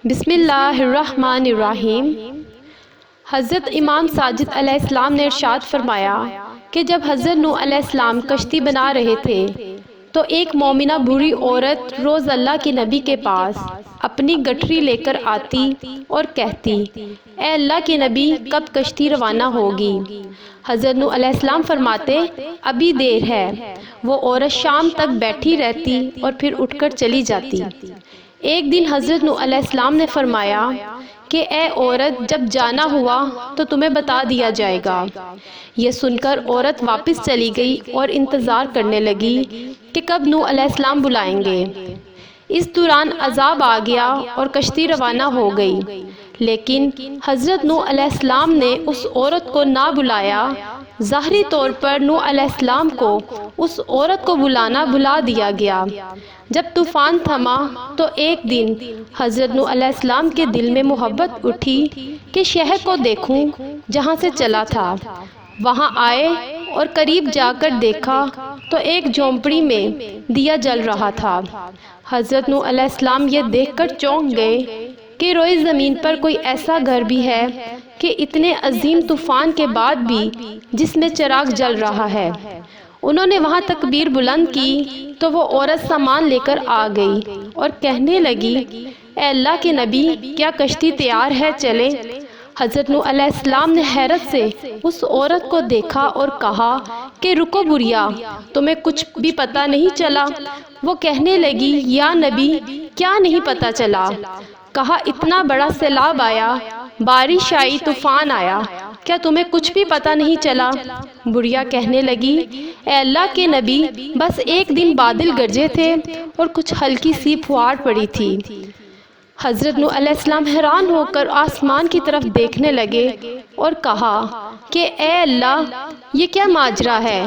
بسم اللہ الرحمن الرحیم۔ حضرت امام ساجد علیہ السلام نے ارشاد فرمایا کہ جب حضرت نوح علیہ السلام کشتی بنا رہے تھے تو ایک مومنہ بوڑھی عورت روز اللہ کے نبی کے پاس اپنی گٹھری لے کر آتی اور کہتی، اے اللہ کے نبی، کب کشتی روانہ ہوگی؟ حضرت نوح علیہ السلام فرماتے، ابھی دیر ہے۔ وہ عورت شام تک بیٹھی رہتی اور پھر اٹھ کر چلی جاتی۔ ایک دن حضرت نوح علیہ السلام نے فرمایا کہ اے عورت، جب جانا ہوا تو تمہیں بتا دیا جائے گا۔ یہ سن کر عورت واپس چلی گئی اور انتظار کرنے لگی کہ کب نوح علیہ السلام بلائیں گے۔ اس دوران عذاب آ گیا اور کشتی روانہ ہو گئی، لیکن حضرت نوح علیہ السلام نے اس عورت کو نہ بلایا۔ ظاہری طور پر نوح علیہ السلام کو اس عورت کو بلانا بھلا دیا گیا۔ جب طوفان تھما تو ایک دن حضرت نوح علیہ السلام کے دل میں محبت اٹھی کہ شہر کو دیکھوں جہاں سے چلا تھا۔ وہاں آئے اور قریب جا کر دیکھا تو ایک جھونپڑی میں دیا جل رہا تھا۔ حضرت نوح علیہ السلام یہ دیکھ کر چونک گئے کہ روئے زمین پر کوئی ایسا گھر بھی ہے کہ اتنے عظیم طوفان کے بعد بھی جس میں چراغ جل رہا ہے۔ انہوں نے وہاں تکبیر بلند کی تو وہ عورت سامان لے کر آ گئی اور کہنے لگی، اے اللہ کے نبی، کیا کشتی تیار ہے، چلیں؟ حضرت نوح علیہ السلام نے حیرت سے اس عورت کو دیکھا اور کہا کہ رکو بڑھیا، تمہیں کچھ بھی پتہ نہیں چلا؟ وہ کہنے لگی، یا نبی، کیا نہیں پتہ چلا؟ کہا، اتنا بڑا سیلاب آیا، بارش آئی، طوفان آیا، کیا تمہیں کچھ بھی پتہ نہیں چلا؟ بڑھیا کہنے لگی، اے اللہ کے نبی، بس ایک دن بادل گرجے تھے اور کچھ ہلکی سی پھوار پڑی تھی۔ حضرت نوح علیہ السلام حیران ہو کر آسمان کی طرف دیکھنے لگے اور کہا کہ اے اللہ، یہ کیا ماجرا ہے؟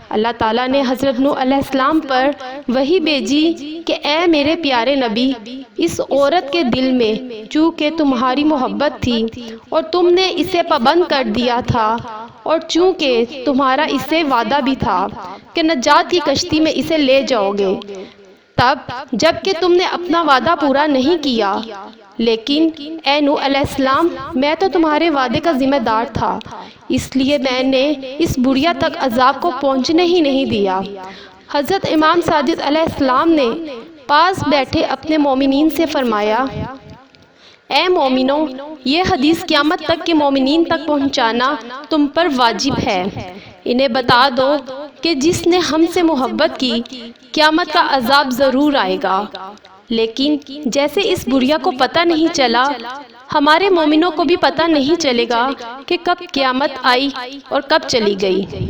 اللہ تعالیٰ نے حضرت نوح علیہ السلام پر وحی بھیجی کہ اے میرے پیارے نبی، اس عورت کے دل میں چونکہ تمہاری محبت تھی اور تم نے اسے پابند کر دیا تھا، اور چونکہ تمہارا اس سے وعدہ بھی تھا کہ نجات کی کشتی میں اسے لے جاؤ گے، تب جب کہ تم نے اپنا وعدہ پورا نہیں کیا، لیکن اے نوح علیہ السلام، میں تو تمہارے وعدے کا ذمہ دار تھا، اس لیے میں نے اس بڑھیا تک عذاب کو پہنچنے ہی نہیں دیا۔ حضرت امام ساجد علیہ السلام نے پاس بیٹھے اپنے مومنین سے فرمایا، اے مومنوں، یہ حدیث قیامت تک کے مومنین تک پہنچانا تم پر واجب ہے۔ انہیں بتا دو کہ جس نے ہم سے محبت کی، قیامت کا عذاب ضرور آئے گا، لیکن جیسے اس بڑھیا کو پتہ نہیں چلا، ہمارے مومنوں کو بھی پتہ نہیں چلے گا کہ کب قیامت آئی اور کب چلی گئی۔